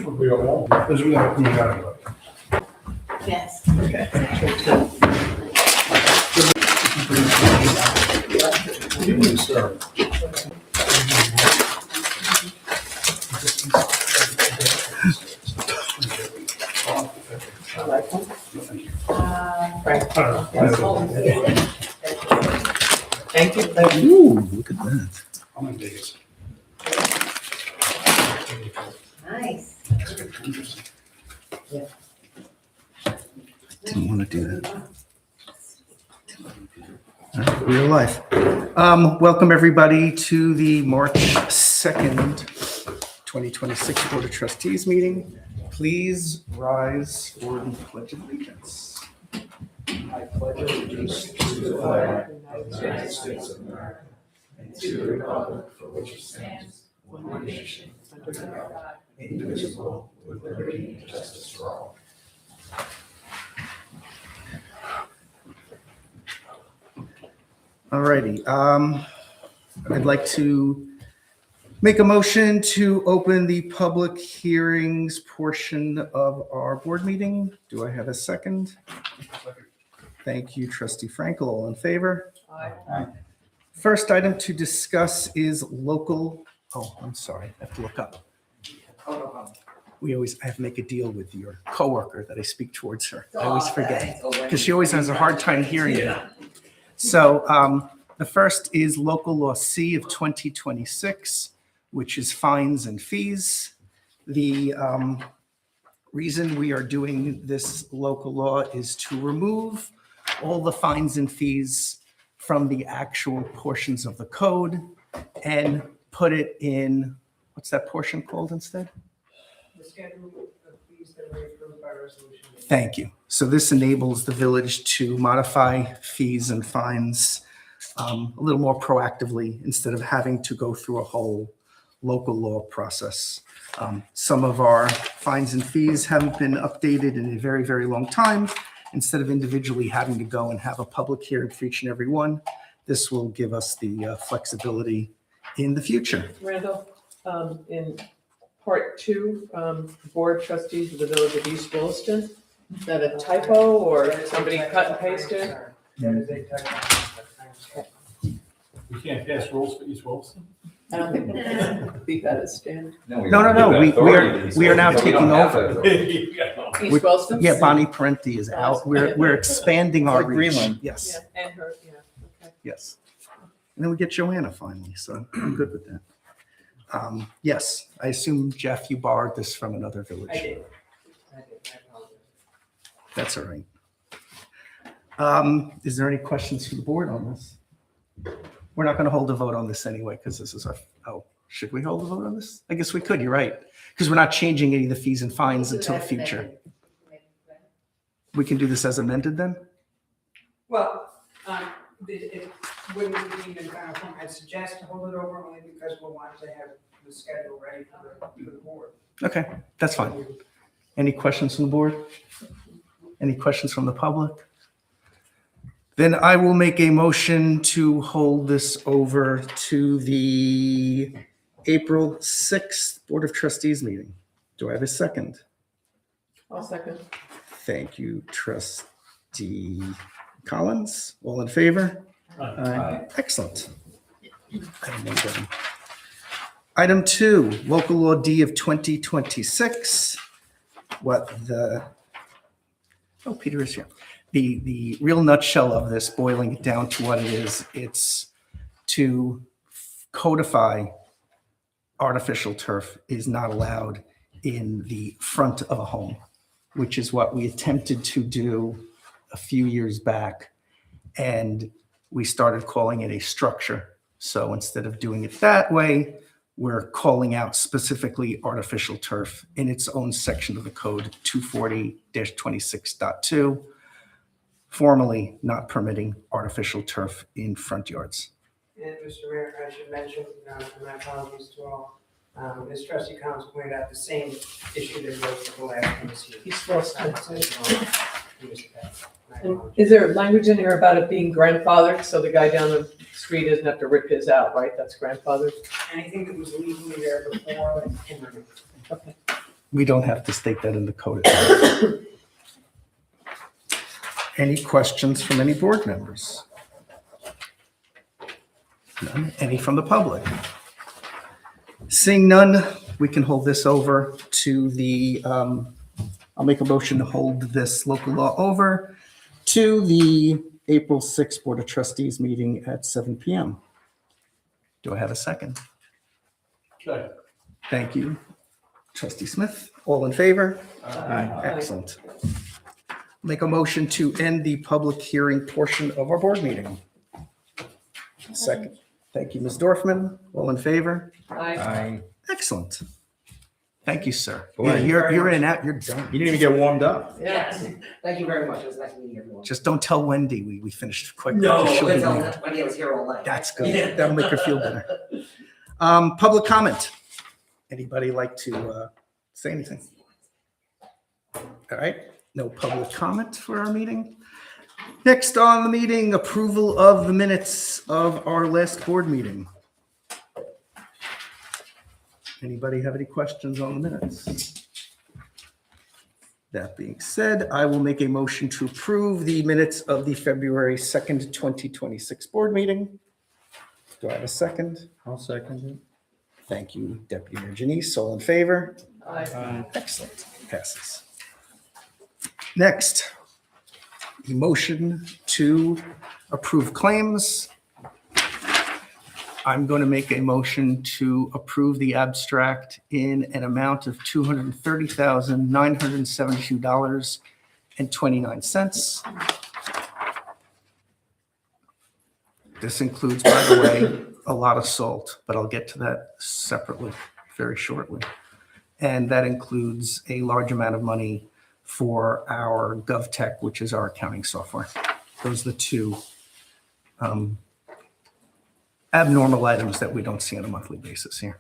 We all want, because we got it. Yes. Okay. Good evening, sir. Thank you. Ooh, look at that. I'm in Vegas. Nice. Didn't want to do that. All right, real life. Welcome everybody to the March 2nd, 2026 Board of Trustees meeting. Please rise for the Pledge of Allegiance. I pledge allegiance to the flag of the United States of America and to the republic for which it stands, one nation, under God, indivisible, with liberty and justice for all. All righty. I'd like to make a motion to open the public hearings portion of our board meeting. Do I have a second? Thank you, Trustee Frankel. All in favor? Aye. First item to discuss is local, I'm sorry, I have to look up. I have to make a deal with your coworker that I speak towards her. I always forget, because she always has a hard time hearing you. So the first is local law C of 2026, which is fines and fees. The reason we are doing this local law is to remove all the fines and fees from the actual portions of the code and put it in, what's that portion called instead? The schedule of fees that were approved by resolution. Thank you. So this enables the village to modify fees and fines a little more proactively instead of having to go through a whole local law process. Some of our fines and fees haven't been updated in a very, very long time. Instead of individually having to go and have a public hearing for each and every one, this will give us the flexibility in the future. Randall, in part 2, board trustees of the village of East Williston, is that a typo or somebody cut and pasted? That is a typo. We can't pass rules for East Wilson? I don't think we got a stand. No. We are now taking over. East Williston? Yeah, Bonnie Parenti is out. We're expanding our reach. Greenland. Yes, Yeah, and her, yeah, okay. yes. And then we get Joanna finally, so I'm good with that. Yes, I assume, Jeff, you borrowed this from another village. I did. I apologize. That's all right. Is there any questions from the board on this? We're not going to hold a vote on this anyway, because this is should we hold a vote on this? I guess we could, you're right. Because we're not changing any of the fees and fines until the future. We can do this as amended then? Well, it wouldn't be in final form. I'd suggest to hold it over only because we'll want to have the schedule ready for the board. Okay, that's fine. Any questions from the board? Any questions from the public? Then I will make a motion to hold this over to the April 6th Board of Trustees meeting. Do I have a second? I'll second. Thank you, Trustee Collins. All in favor? Aye. Excellent. Item 1 done. Item 2, local law D of 2026. Peter is here. The real nutshell of this, boiling it down to what it is, it's to codify artificial turf is not allowed in the front of a home, which is what we attempted to do a few years back. And we started calling it a structure. So instead of doing it that way, we're calling out specifically artificial turf in its own section of the code, 240-26.2. Formally not permitting artificial turf in front yards. And Mr. Mayor, I should mention, and my apologies to all, as Trustee Collins pointed out, the same issue that was the last one this year. East Williston. My And apologies. is there language in here about it being grandfathered, so the guy down the street doesn't have to rip his out, right? That's grandfathered? Anything that was legally there before can remain. Okay. We don't have to state that in the code itself. Any questions from any board members? None. Any from the public? Seeing none, we can hold this over to the, I'll make a motion to hold this local law over to the April 6th Board of Trustees meeting at 7 PM. Do I have a second? Okay. Thank you. Trustee Smith, all in favor? Aye. Excellent. Make a motion to end the public hearing portion of our board meeting. Second. Thank you, Ms. Dorfman. All in favor? Aye. Excellent. Thank you, sir. Boy, Yeah, you're in and out, you're done. You didn't even get warmed up. Yes. Thank you very much. It was nice meeting everyone. Just don't tell Wendy we finished quick. No, She'll be it's all, mad. Wendy, I was here all night. That's good. Yeah. That'll make her feel better. Public comment. Anybody like to say anything? All right, no public comment for our meeting. Next on the meeting, approval of the minutes of our last board meeting. Anybody have any questions on the minutes? That being said, I will make a motion to approve the minutes of the February 2nd, 2026 board meeting. Do I have a second? I'll second it. Thank you, Deputy Mayor Janice. All in favor? Aye. Excellent. Passes. Next, the motion to approve claims. I'm going to make a motion to approve the abstract in an amount of $230,972.29. This includes, by the way, a lot of salt, but I'll get to that separately very shortly. And that includes a large amount of money for our GovTech, which is our accounting software. Those are the two abnormal items that we don't see on a monthly basis here.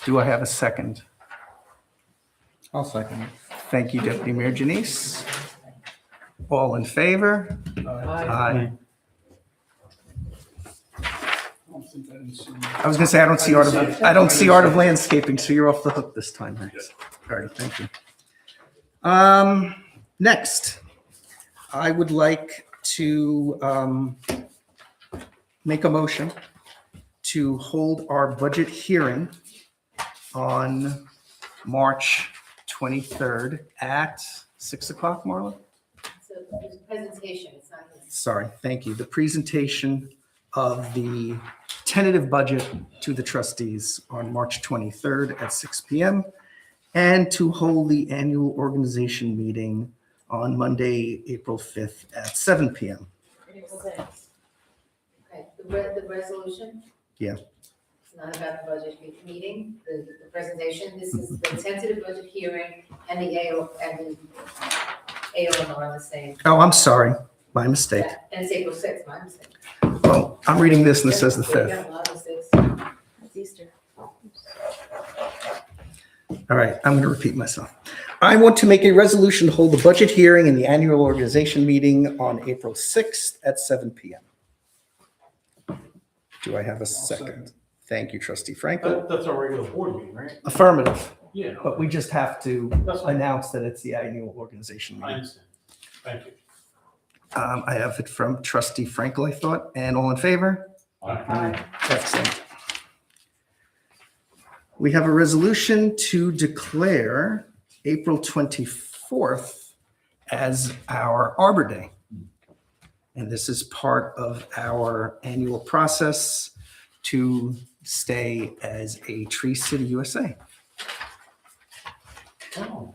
Do I have a second? I'll second it. Thank you, Deputy Mayor Janice. All in favor? Aye. I was going to say, I don't see art of landscaping, so you're off the hook this time, Max. All right, thank you. Next, I would like to make a motion to hold our budget hearing on March 23rd at 6 o'clock, Marla? So there's a presentation, it's not. Sorry, thank you. The presentation of the tentative budget to the trustees on March 23rd at 6 PM, and to hold the annual organization meeting on Monday, April 5th at 7 PM. Okay, the resolution? Yeah. It's not about the budget meeting, the presentation. This is the tentative budget hearing and the AO and the AOMR are the same. Oh, I'm sorry, my mistake. Yeah, and it's April 6th, my mistake. Well, I'm reading this and it says the Yeah, 5th. a lot of mistakes. It's Easter. All right, I'm going to repeat myself. I want to make a resolution to hold the budget hearing and the annual organization meeting on April 6th at 7 PM. Do I have a second? Thank you, Trustee Frankel. That's our regular board meeting, right? Affirmative, Yeah. but we just have to That's fine. announce that it's the annual organization I meeting. understand. Thank you. I have it from Trustee Frankel, I thought, and all in favor? Aye. Excellent. We have a resolution to declare April 24th as our Arbor Day. And this is part of our annual process to stay as a Tree City USA. Oh.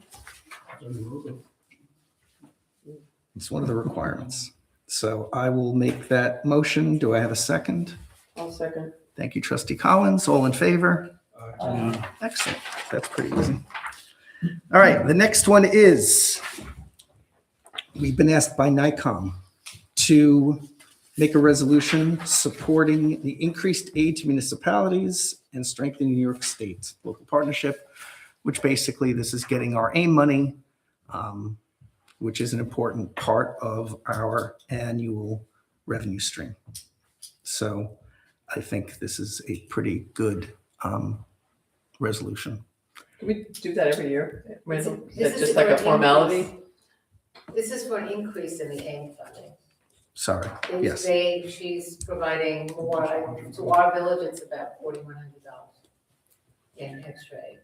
It's one of the requirements. So I will make that motion. Do I have a second? I'll second. Thank you, Trustee Collins. All in favor? Aye. Excellent. That's pretty easy. All right, the next one is, we've been asked by NICOM to make a resolution supporting the increased aid to municipalities and strengthening New York State local partnership, which basically this is getting our AIM money, which is an important part of our annual revenue stream. So I think this is a pretty good resolution. Can we do that every year? Randall? Is This that is just for like a an formality? increase. This is for an increase in the AIM funding. Sorry, yes. She's providing more, to our village, it's about $4,100 in extra aid.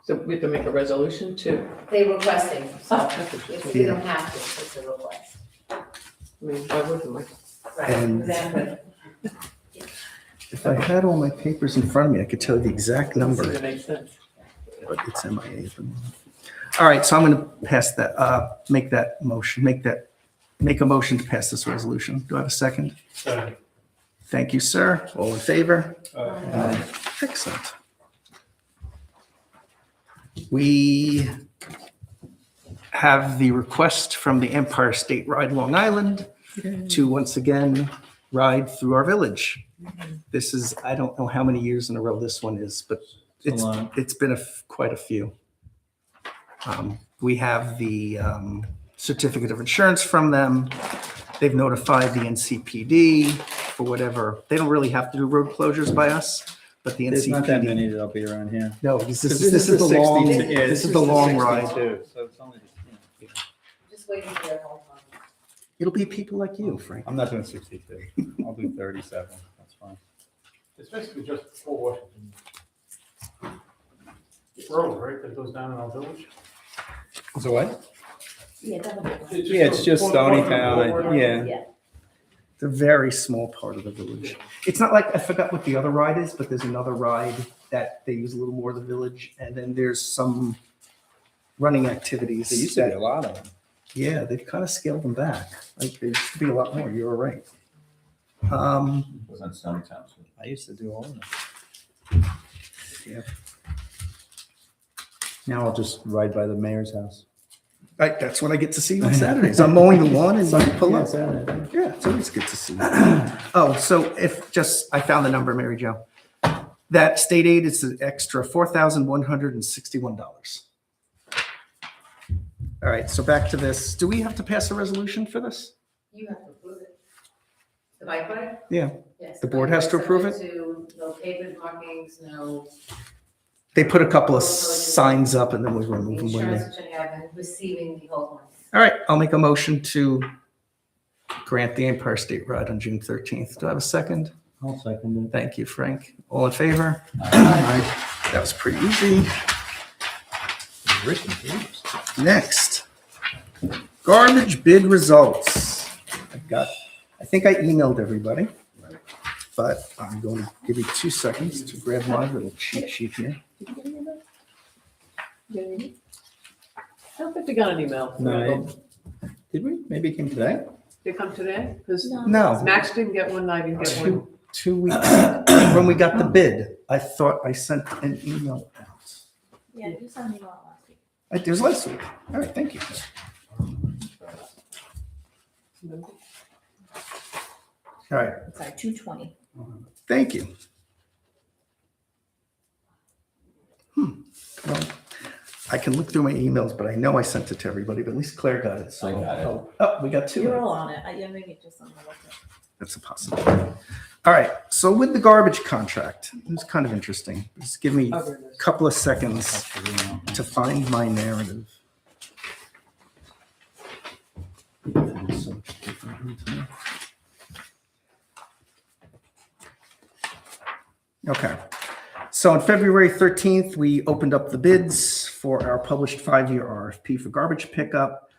So we have to make a resolution to, They requesting, so that's interesting. if we don't have to, it's a request. I mean, why wouldn't we? Right, And- exactly. If I had all my papers in front of me, I could tell you the exact number. Seems to make sense. But it's MIA at the moment. All right, so I'm going to pass that, make a motion to pass this resolution. Do I have a second? Second. Thank you, sir. All in favor? Aye. Excellent. We have the request from the Empire State Ride Long Island to once again ride through our village. This is, I don't know how many years in a row this one is, but It's a lot. it's been quite a few. We have the certificate of insurance from them. They've notified the NCPD for whatever. They don't really have to do road closures by us, but the There's not that NCPD. many that'll be around here. No, because this 'Cause is the long, 62 yeah, this is the long ride. 62, so it's only, you know, Just waiting for their whole fund. It'll be people like you, Frank. I'm not doing 62. I'll do 37. That's fine. It's basically just before Washington Road, right, that goes down in our village? So what? Yeah, that'll be fine. Yeah, it's just Stony Town. Yeah. Yeah. It's a very small part of the village. It's not like, I forgot what the other ride is, but there's another ride that they use a little more of the village. And then there's some running activities. There used to be that- a lot of them. Yeah, they've kind of scaled them back. Like, there used to be a lot more. You're right. Was on Stony Township. I used to do all of them. Yeah. Now I'll just ride by the mayor's house. That's when I get to see you on Saturdays. I'm mowing the lawn and you pull up. Yeah. Yeah, it's always good to see you. Oh, so I found the number, Mary Jo. That state aid is an extra $4,161. All right, so back to this. Do we have to pass a resolution for this? You have to approve it. The bike ride? Yeah. Yes. The board has to approve it? Subject to no pavement markings, no They put a couple of signs up and then we remove them when they. insurance that you have and receiving the whole money. All right, I'll make a motion to grant the Empire State Ride on June 13th. Do I have a second? I'll second it. Thank you, Frank. All in favor? That was pretty easy. Written papers. Next, garbage bid results. I think I emailed everybody, but I'm going to give you 2 seconds to grab my little cheat sheet here. Did you get an email? You get an email? I don't think we got an email. No, did we? Maybe it came today? They come today? Because No, Max didn't get one, I didn't get one. 2 weeks, when we got the bid, I thought I sent an email out. Yeah, you sent me one last week. It was last week. All right, thank you. All right, Sorry, 220. thank you. Well, I can look through my emails, but I know I sent it to everybody, but at least Claire got it. So, I got it. Oh, we got 2. You're all on it. Yeah, maybe just on the left. That's a possibility. All right, so with the garbage contract, it was kind of interesting. Just give me Oh, a there it is. couple of seconds to find my narrative. Okay, so on February 13th, we opened up the bids for our published 5-year RFP for garbage pickup.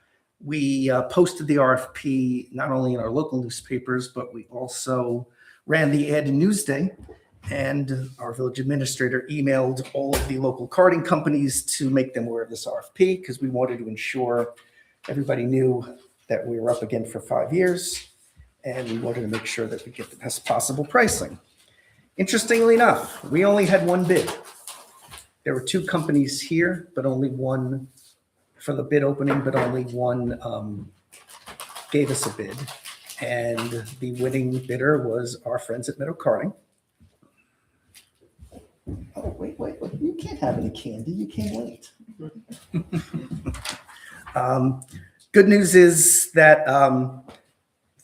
We posted the RFP not only in our local newspapers, but we also ran the ad in Newsday. And our village administrator emailed all of the local carting companies to make them aware of this RFP because we wanted to ensure everybody knew that we were up again for 5 years. And we wanted to make sure that we get the best possible pricing. Interestingly enough, we only had one bid. There were 2 companies here, but only one for the bid opening, but only one gave us a bid. And the winning bidder was our friends at Meadow Carting. Oh, wait, you can't have any candy, you can't wait. Good news is that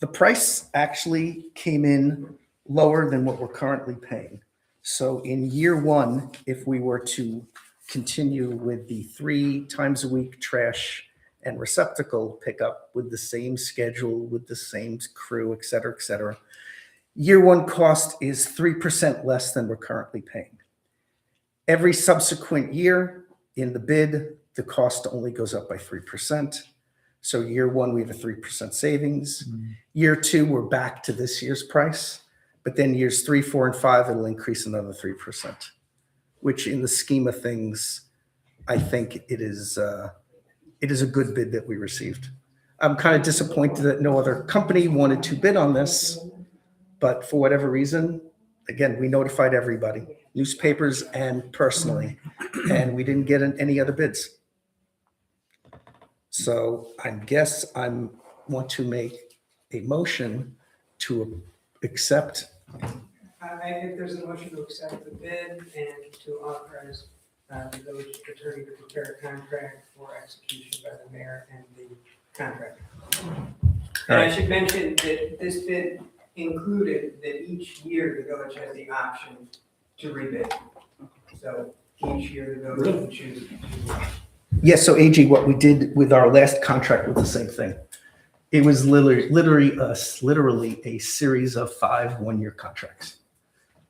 the price actually came in lower than what we're currently paying. So in year 1, if we were to continue with the 3 times a week trash and receptacle pickup with the same schedule, with the same crew, et cetera, et cetera. Year one cost is 3% less than we're currently paying. Every subsequent year in the bid, the cost only goes up by 3%. So year one, we have a 3% savings. Year two, we're back to this year's price. But then years 3, 4, and 5, it'll increase another 3%, which in the scheme of things, I think it is a good bid that we received. I'm kind of disappointed that no other company wanted to bid on this, but for whatever reason, again, we notified everybody, newspapers and personally, and we didn't get any other bids. So I guess I want to make a motion to accept. I think there's a motion to accept the bid and to authorize the village attorney to prepare a contract for execution by the mayor and the contractor. And I should mention that this bid included that each year the village has the option to rebid. So each year the village can choose to. Yes, so AG, what we did with our last contract was the same thing. It was literally a series of 5 one-year contracts.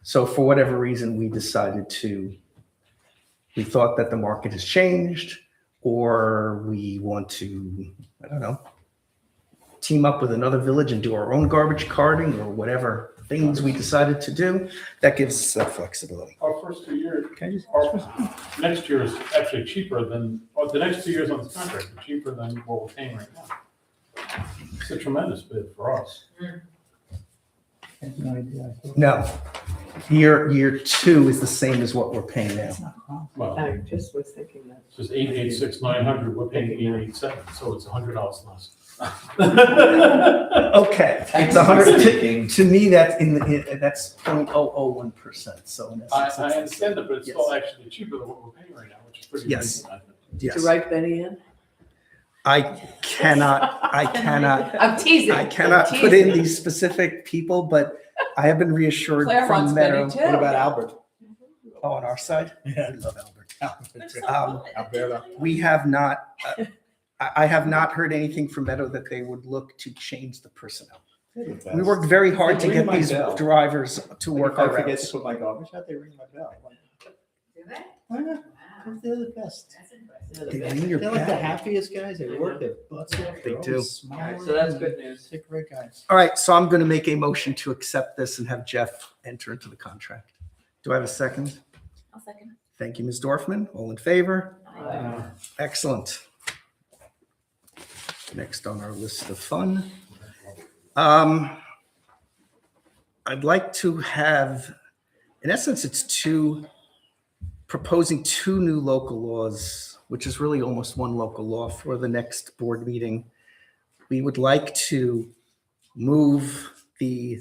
So for whatever reason, we thought that the market has changed, or we want to, I don't know, team up with another village and do our own garbage carting or whatever things we decided to do. That gives us that flexibility. Our first 2 years, Can I just? our next year is actually cheaper than, the next 2 years on this contract are cheaper than what we're paying right now. It's a tremendous bid for us. I have no idea. No, year 2 is the same as what we're paying now. That's not wrong. Well, I just was thinking that. it's just 886, 900, we're paying 887, so it's $100 less. Okay, it's 100. To me, that's that's 0.001%. So in I essence, understand that, but it's still actually cheaper than what we're paying right now, which is pretty Yes. amazing, I think. yes, To write Benny in? I cannot I'm teasing. I cannot I'm put in teasing. these specific people, but I have been reassured Claire from wants Meadow. Benny too. What about Albert? Oh, on our side, Yeah. we love Albert. They're so Um, good. Alberta. We have not. I have not heard anything from Meadow that they would look to change the personnel. We worked very hard to Ring get my these bell. drivers to work If I our forget routes. to put my garbage out, they ring my bell. Do they? Why not? Wow, They're the best. that's impressive. They're the They best. ring your They're like the bell. happiest guys. They work their butts off. They They're do. always smiling. So that's good news. They're great guys. All right, so I'm going to make a motion to accept this and have Jeff enter into the contract. Do I have a second? I'll second. Thank you, Ms. Dorfman. All in favor? Aye. Excellent. Next on our list of fun. I'd like to have, in essence, it's proposing 2 new local laws, which is really almost one local law for the next board meeting. We would like to move the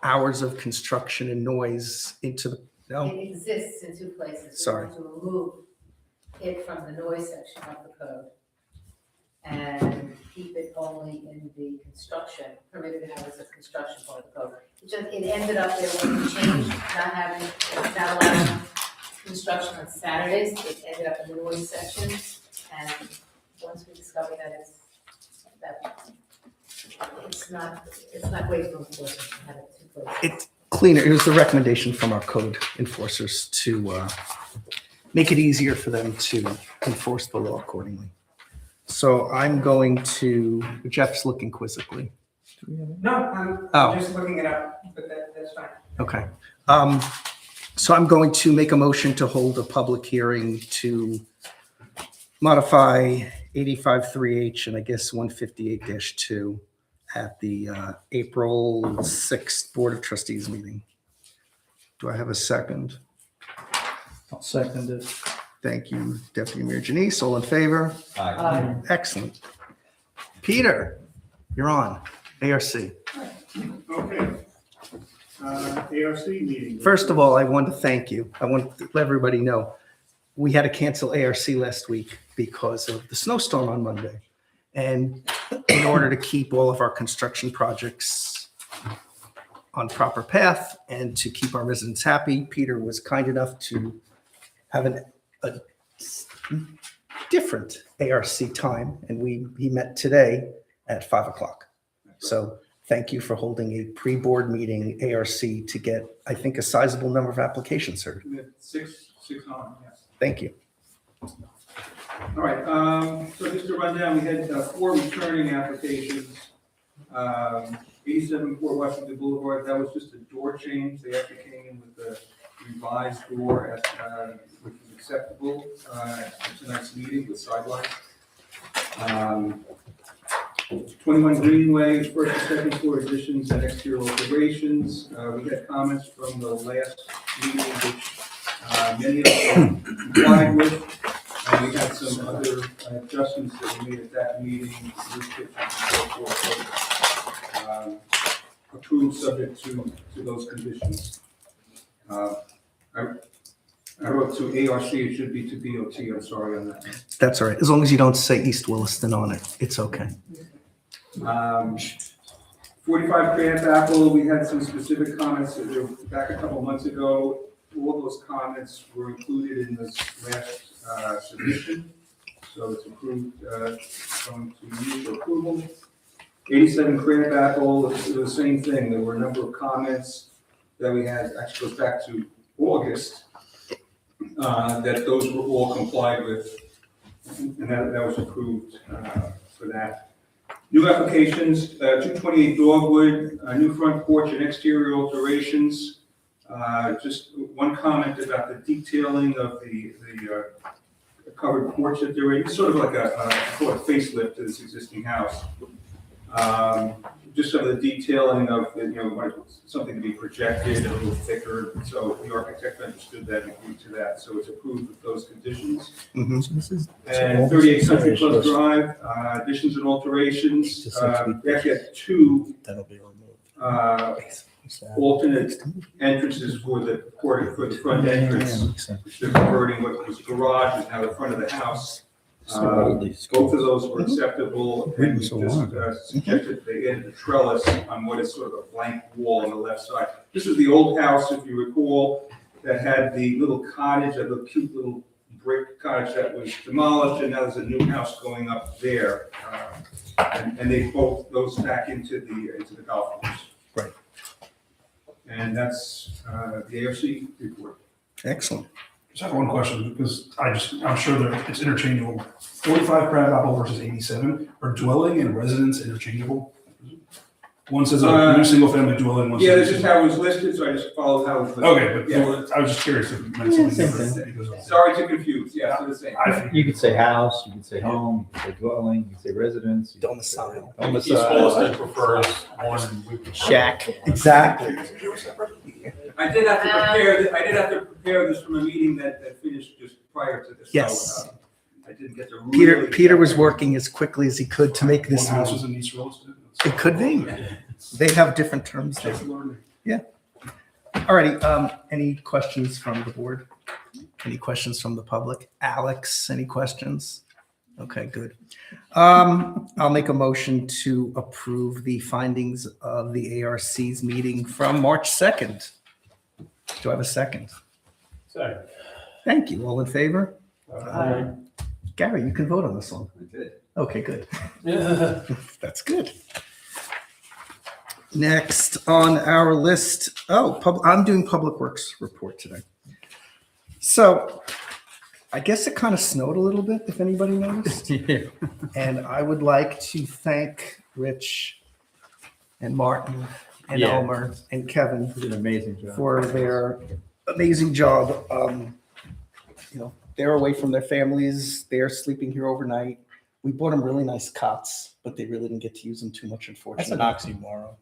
hours of construction and noise into the, no, It exists in 2 places. Sorry. We want to remove it from the noise section of the code and keep it only in the construction, permitted hours of construction part of the code. It ended up there when we changed, not allowing construction on Saturdays, it ended up in the noise section. And once we discovered that it's not great for enforcement to have it 2 places. it's cleaner. It was the recommendation from our code enforcers to make it easier for them to enforce the law accordingly. So I'm going to, Jeff's looking quizzically. No, Oh. I'm just looking it up, but that's fine. Okay. So I'm going to make a motion to hold a public hearing to modify 85-3H and I guess 158-2 at the April 6th Board of Trustees meeting. Do I have a second? I'll second it. Thank you, Deputy Mayor Janice. All in favor? Aye. Excellent. Peter, you're on. ARC. Okay. ARC meeting. First of all, I want to thank you. I want to let everybody know, we had to cancel ARC last week because of the snowstorm on Monday. And in order to keep all of our construction projects on proper path and to keep our residents happy, Peter was kind enough to have a different ARC time, and he met today at 5 o'clock. So thank you for holding a pre-board meeting ARC to get, I think, a sizable number of applications heard. We had six on, yes. Thank you. All right, so just to run down, we had 4 returning applications. 87 Fort Washington Boulevard, that was just a door change. They actually came in with a revised door, which was acceptable at tonight's meeting with sidelights. 21 Greenway, first and second floor additions and exterior alterations. We had comments from the last meeting, which many of them complied with. And we had some other adjustments that we made at that meeting, restrictions and so forth, approved subject to those conditions. I wrote to ARC, it should be to DOT, I'm sorry on that. That's all right. As long as you don't say East Williston on it, it's okay. 45 Craft Apple, we had some specific comments that were back a couple months ago. All those comments were included in this last submission, so it's approved, going to you for approval. 87 Craft Apple, it was the same thing. There were a number of comments that we had, actually goes back to August, that those were all complied with, and that was approved for that. New applications, 228 Dogwood, new front porch and exterior alterations. Just one comment about the detailing of the covered porch that they're in. It's sort of like a facelift to this existing house. Just some of the detailing of, something to be projected, a little thicker, so the architect understood that and agreed to that, so it's approved with those conditions. Mhm. And 38 Country Club Drive, additions and alterations, we actually had 2 That'll be removed. alternate entrances for the front entrance, which they're converting what was garage is now the front of the house. Both of those were acceptable, and we just suggested they added a trellis on what is sort of a blank wall on the left side. This is the old house, if you recall, that had the little cottage, that little cute little brick cottage that was demolished, and now there's a new house going up there. And they both those back into the golf course. Right. And that's the ARC report. Excellent. Just have one question, because I'm sure that it's interchangeable. 45 Crab Apple versus 87, are dwelling and residence interchangeable? One says a new single-family dwelling, one Yeah, says. this is how it was listed, so I just followed how it was listed. Okay, but Yeah. well, I was just curious if it meant something Same different. thing. because of- Sorry to confuse, yes, they're the same. I think You could say house, you could say home, you could say dwelling, you could say residence. you could say Domicile. East Domicile. Williston prefers one, and we prefer. Shack. Exactly. I did have to prepare this from a meeting that finished just prior to this. So, Yes. I didn't get to really. Peter was working as quickly as he could to make this One house move. is in East Williston. It could be. They have different terms there. All righty, any questions from the board? Any questions from the public? Alex, any questions? Okay, good. I'll make a motion to approve the findings of the ARC's meeting from March 2nd. Do I have a second? Second. Thank you. All in favor? Aye. Gary, you can vote on this one. I did. Okay, good. Yeah. That's good. Next on our list, I'm doing Public Works report today. So I guess it kind of snowed a little bit, if anybody noticed. And I would like to thank Rich and Martin and Yeah. Elmer and Kevin You did an amazing job. for their amazing job. They're away from their families. They're sleeping here overnight. We bought them really nice cots, but they really didn't get to use them too much, That's unfortunately. an oxymoron.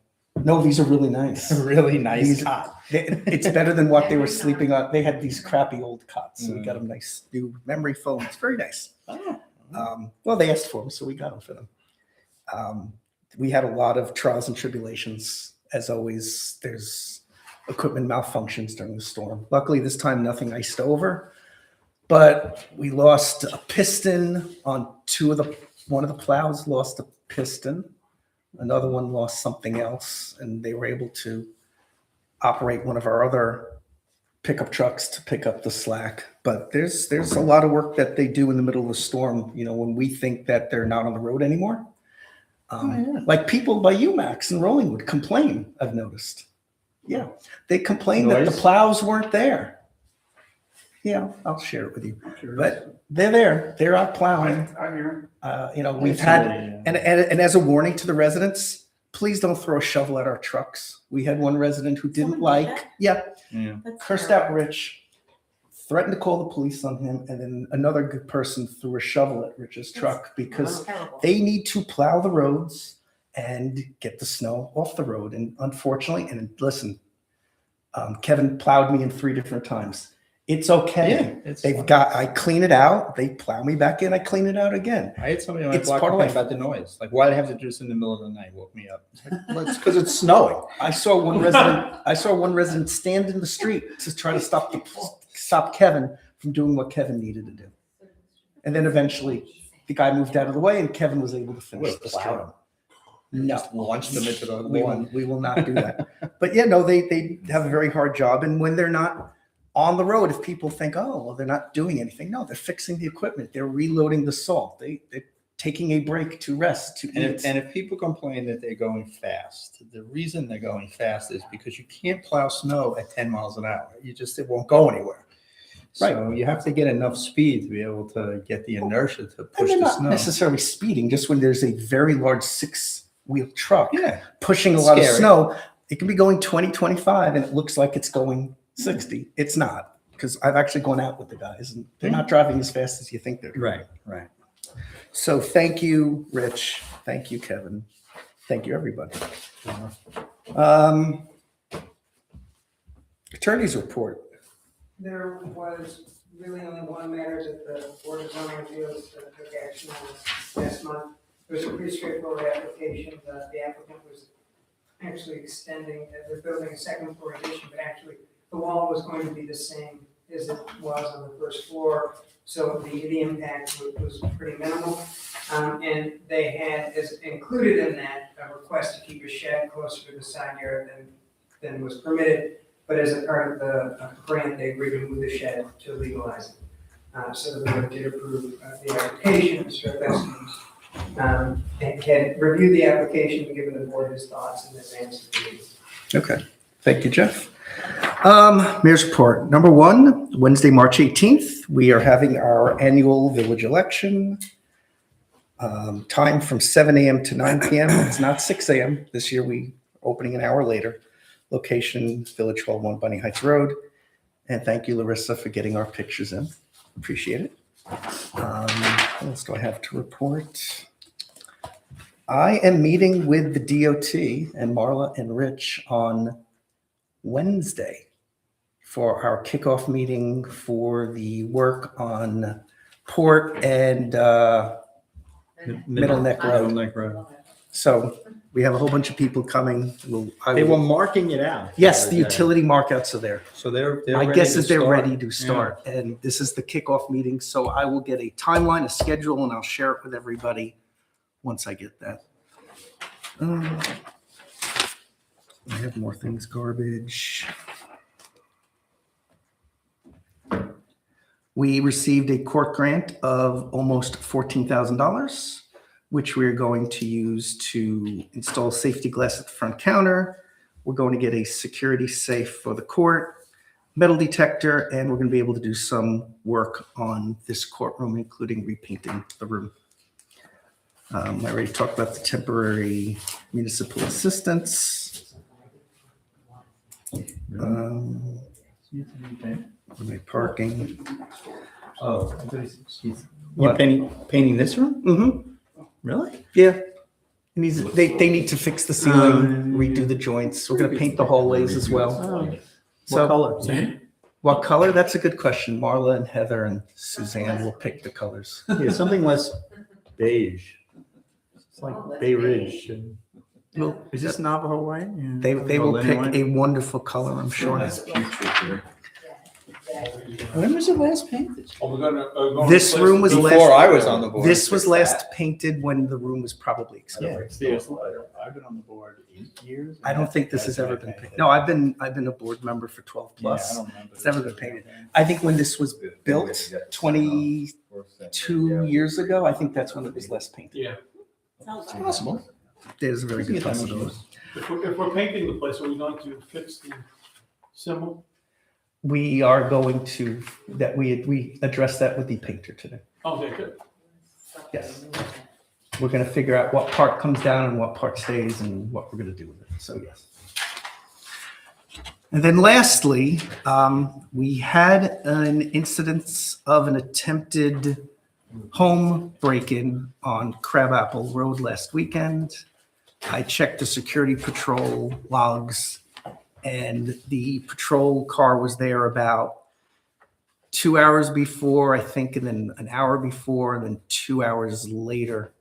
No, these are really nice. Really nice These- cot. It's better than what they were sleeping on. They had these crappy old cots, so we got them nice new memory foam. It's very nice. Well, they asked for them, so we got them for them. We had a lot of trials and tribulations. As always, there's equipment malfunctions during the storm. Luckily, this time nothing iced over, but we lost a piston on one of the plows lost a piston. Another one lost something else, and they were able to operate one of our other pickup trucks to pick up the slack. But there's a lot of work that they do in the middle of the storm, you know, when we think that they're not on the road anymore. Like people by UMax and Rollingwood complain, I've noticed. Yeah, they complain that the Noise? plows weren't there. Yeah, I'll share it with you. But they're there. They're out plowing. I hear You know, we've had, and as a warning to the residents, please don't throw a shovel at our trucks. We had one resident who didn't Someone did like, that? yeah, That's cursed terrible. out Rich, threatened to call the police on him, and then another good person threw a shovel at Rich's truck because Terrible. they need to plow the roads and get the snow off the road. And unfortunately, and listen, Kevin plowed me in 3 different times. It's okay. I clean it out. They plow me back in. I clean it out again. I had somebody on my It's block part of complain life. about the noise. Like, why do they have to do this in the middle of the night? Woke me up. It's like, well, it's because it's snowing. I saw one resident stand in the street to try to stop Kevin from doing what Kevin needed to do. And then eventually the guy moved out of the way and Kevin was able to finish the Plowed street. him. No, Just launched them into the we will not do that. But yeah, no, they have a very hard job. And when they're not on the road, if people think, oh, well, they're not doing anything. No, they're fixing the equipment. They're reloading the salt. They're taking a break to rest, to eat. And if people complain that they're going fast, the reason they're going fast is because you can't plow snow at 10 miles an hour. It won't go anywhere. So you have to get enough speed to be able to get the inertia to And push they're the not snow. necessarily speeding, just when there's a very large 6-wheel truck Yeah. pushing a lot of Scary. snow, it can be going 20, 25, and it looks like it's going 60. It's not, because I've actually gone out with the guys, and they're not driving as fast as you think they're driving. Right. So thank you, Rich. Thank you, Kevin. Thank you, everybody. Attorney's report. There was really only one matter that the Board of Zoning Appeals took action on last month. It was a pretty straightforward application. The applicant was actually extending, they're building a second floor addition, but actually the wall was going to be the same as it was on the first floor. So the impact was pretty minimal. And they had, as included in that, a request to keep a shed closer to the side yard than was permitted. But as a part of the grant, they agreed to move the shed to legalize it. So the board did approve the application. Mr. Veskins had reviewed the application and given the board his thoughts in advance of the meeting. Okay. Thank you, Jeff. Mayor's report. Number 1, Wednesday, March 18th, we are having our annual village election. Time from 7 a.m. to 9 p.m. It's not 6 a.m. This year, we opening an hour later. Location, Village Hall, 1 Bunny Heights Road. And thank you, Larissa, for getting our pictures in. Appreciate it. What else do I have to report? I am meeting with the DOT and Marla and Rich on Wednesday for our kickoff meeting for the work on Port and Middle Neck Road. Neck Road. So we have a whole bunch of people coming. They were marking it out. Yes, the utility markouts are there. So they're My ready guess to is they're start. ready to start. And this is the kickoff meeting. So I will get a timeline, a schedule, and I'll share it with everybody once I get that. I have more things, garbage. We received a court grant of almost $14,000, which we're going to use to install safety glass at the front counter. We're going to get a security safe for the court, metal detector, and we're going to be able to do some work on this courtroom, including repainting the room. I already talked about the temporary municipal assistance. Parking. Oh, you're painting this room? Mm-hmm. Really? Yeah. They need to fix the ceiling, redo the joints. We're going to paint the hallways as well. What So color? what color? That's a good question. Marla and Heather and Suzanne will pick the colors. Yeah, something less beige. It's like Oh, Bay that's Ridge. and- Well, Is this Navajo white? Yeah. They will Linen pick white? a wonderful color, I'm sure. When was it last painted? Are we gonna This room was Before last. I was on the board. This was last painted when the room was probably Yeah. expired. I've been on the board 8 years. I don't think this has ever been painted. No, I've been a board member for 12 Yeah, I plus. don't remember. It's never been painted. I think when this was built 22 years ago, I think that's when it was less painted. Yeah. Sounds like- Possible. There's a very good possibility. If we're painting the place, are we going to fix the symbol? We are going to, we addressed that with the painter today. Okay, good. Yes. We're gonna figure out what part comes down and what part stays and what we're gonna do with it, so yes. And then lastly, we had an incidence of an attempted home break-in on Crabapple Road last weekend. I checked the security patrol logs, and the patrol car was there about 2 hours before, I think, and then an hour before, and then 2 hours later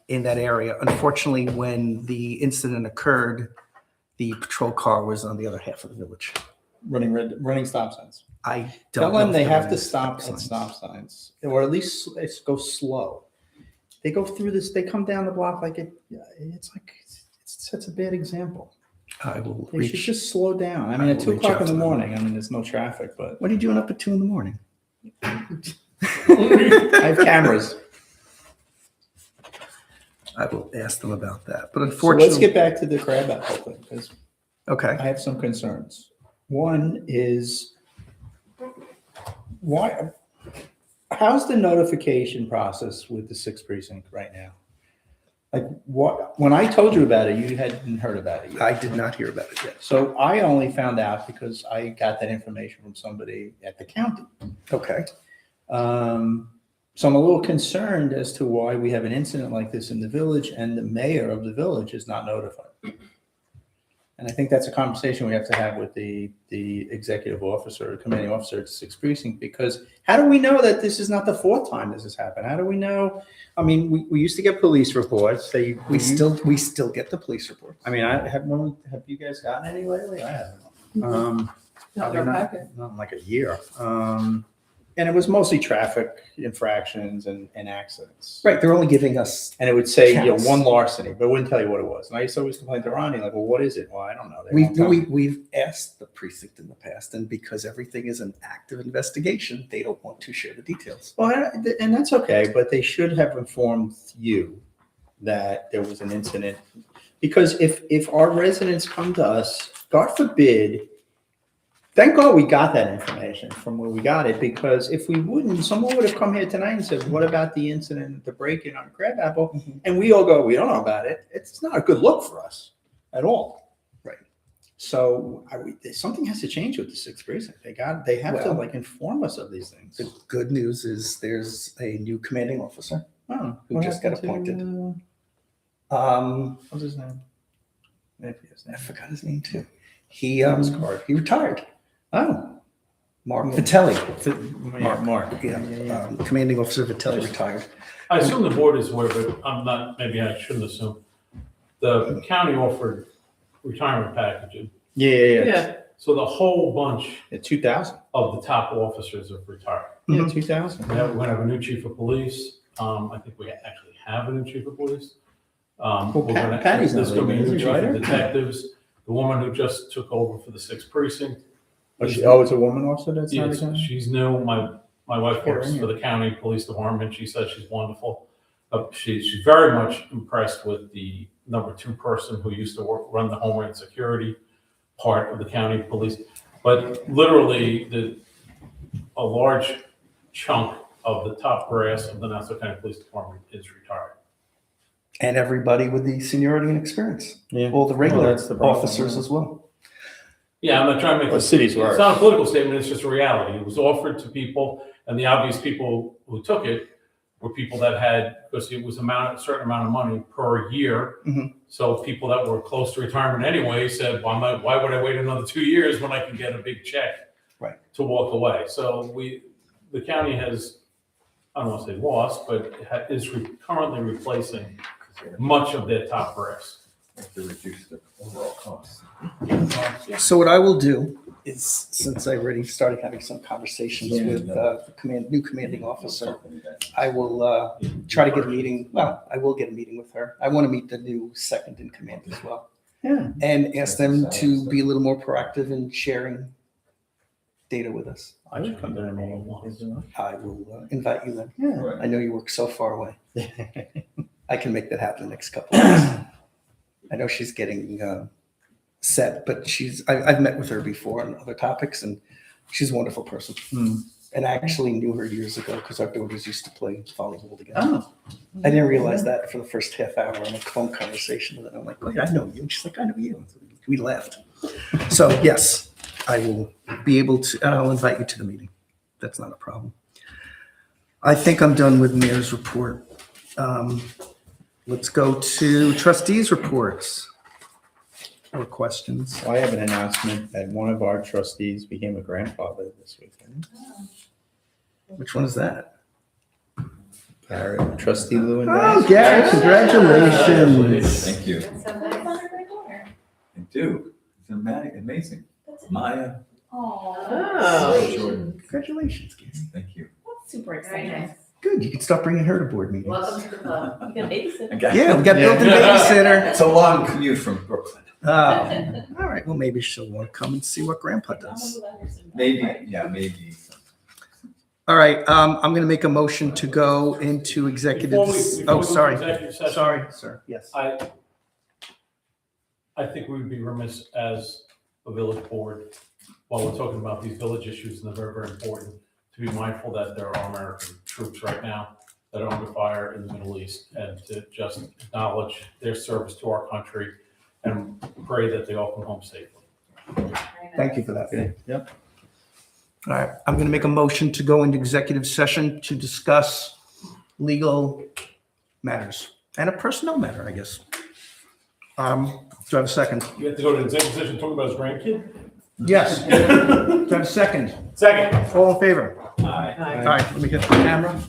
in that area. Unfortunately, when the incident occurred, the patrol car was on the other half of the village. Running stop signs. I don't Tell know them if they there have were to any stop at signs. stop signs, or at least go slow. They go through this, they come down the block like it's such a bad example. I will They should reach. just slow down. I mean, I at will 2 reach o'clock out in to the them. morning, I mean, there's no traffic, but What are you doing up at 2 a.m? I have cameras. I will ask them about that. But So let's unfortunately, get back to the crab apple thing, because okay. I have some concerns. One is, how's the notification process with the 6th precinct right now? Like, when I told you about it, you hadn't heard about it yet. I did not hear about it yet. So I only found out because I got that information from somebody at the county. Okay. So I'm a little concerned as to why we have an incident like this in the village and the mayor of the village is not notified. And I think that's a conversation we have to have with the executive officer, or commanding officer at the 6th precinct, because how do we know that this is not the 4th time this has happened? How do we know? I mean, we used to get police reports. We still get the police reports. I mean, have you guys gotten any lately? I haven't. Not in our packet. Not in like a year. And it was mostly traffic infractions and accidents. Right, they're only giving us. And it would say, Counts. one larceny, but it wouldn't tell you what it was. And I used to always complain to Ronnie, like, well, what is it? Well, I don't know. They won't tell me. We've asked the precinct in the past, and because everything is an active investigation, they don't want to share the details. Well, and that's okay, but they should have informed you that there was an incident. Because if our residents come to us, God forbid, thank God we got that information from where we got it, because if we wouldn't, someone would have come here tonight and said, what about the incident, the break-in on Crabapple? Mhm. And we all go, we don't know about it. It's not a good look for us at all. Right. So something has to change with the 6th precinct. They have to Well, inform us of these things. The good news is there's a new commanding officer Oh, who what just got happened to, appointed. What's his name? Maybe his I name. forgot his name too. He His card. he retired. Oh, Mark Vitelli. Mark. Yeah, commanding officer Vitelli retired. I assume the board is aware, but I'm not, maybe I shouldn't assume. The county offered retirement packages, Yeah. Yeah, so the whole bunch 2000. of the top officers have retired. Yeah, Mhm. 2000. We're gonna have a new chief of police. I think we actually have a new chief of police. We're gonna- Patty's not There's gonna be a new leaving, chief right? of detectives. The woman who just took over for the 6th precinct. It's a woman officer that's not Yes, again? she's new. My wife Get her works in for the county police department. She says she's wonderful. She's very much impressed with the number 2 person who used to run the Homeland Security part of the county police. But literally, a large chunk of the top brass of the Nassau County Police Department is retired. And everybody with the seniority and experience. Yeah. All the regular that's the problem, officers yeah. as well. Yeah, I'm not trying to make Well, cities It's worse. not a political statement, it's just a reality. It was offered to people, and the obvious people who took it were people that had, because it was a certain amount of money per year. Mhm. So people that were close to retirement anyway said, why would I wait another 2 years when I can get a big check Right. to walk away? So the county has, I don't want to say lost, but is currently replacing much of their top brass. To reduce the overall cost. So what I will do is, since I already started having some conversations with the new commanding officer, I will try to get a meeting. Well, I will get a meeting with her. I want to meet the new second in command as well. Yeah. And ask them to be a little more proactive in sharing data with us. I would come to the meeting. I will invite you then. Yeah. I know you work so far away. I can make that happen the next couple of days. I know she's getting set, but I've met with her before on other topics, and she's a wonderful person. And I actually knew her years ago because our daughters used to play volleyball together. Oh. I didn't realize that for the first half hour in a phone conversation with her. I'm like, wait, I know you. And she's like, I know you. We laughed. So yes, I will be able to, and I'll invite you to the meeting. That's not a problem. I think I'm done with mayor's report. Let's go to trustees' reports or questions. So I have an announcement that one of our trustees became a grandfather this weekend. Which one is that? Garrett, Trustee Lou and Oh, Dice. Gary, congratulations. Thank you. That's so That's nice. not a great daughter. I do. It's amazing. That's Maya, Oh, Oh. Jordan, Congratulations, Gary. thank you. that's super Very exciting. nice. Good. You can start bringing her to board meetings. Welcome to the club. You can babysit. Okay. Yeah, we got built-in Yeah. babysitter. It's a long commute from Brooklyn. Oh, all right. Well, maybe she'll want to come and see what Grandpa does. Maybe, yeah, maybe. All right. I'm going to make a motion to go into executive. Before we Oh, go to sorry. executive session, Sorry, sir. Yes. I think we would be remiss as a village board, while we're talking about these village issues, and they're very, very important, to be mindful that there are American troops right now that are under fire in the Middle East, and to just acknowledge their service to our country and pray that they all come home safely. Thank you for that. Yep. All right. I'm going to make a motion to go into executive session to discuss legal matters and a personnel matter, I guess. Do I have a second? You have to go to executive session, talk about his grandkid? Yes. Do I have a second? Second. All in favor? Aye. All right. Let me get the camera.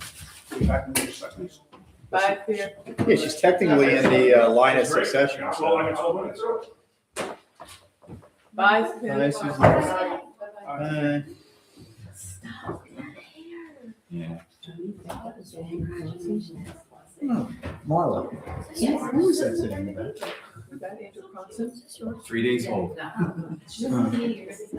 Bye, Peter. Yeah, she's technically in the line of succession. Well, I got 12 minutes. Bye, Peter. Bye, Susan. Bye-bye. Bye. Stop your hair. Yeah. Oh, Marla. Yes. Who is that sitting in the back? Is that Andrew Constance? 3 days old. She's only 8 years.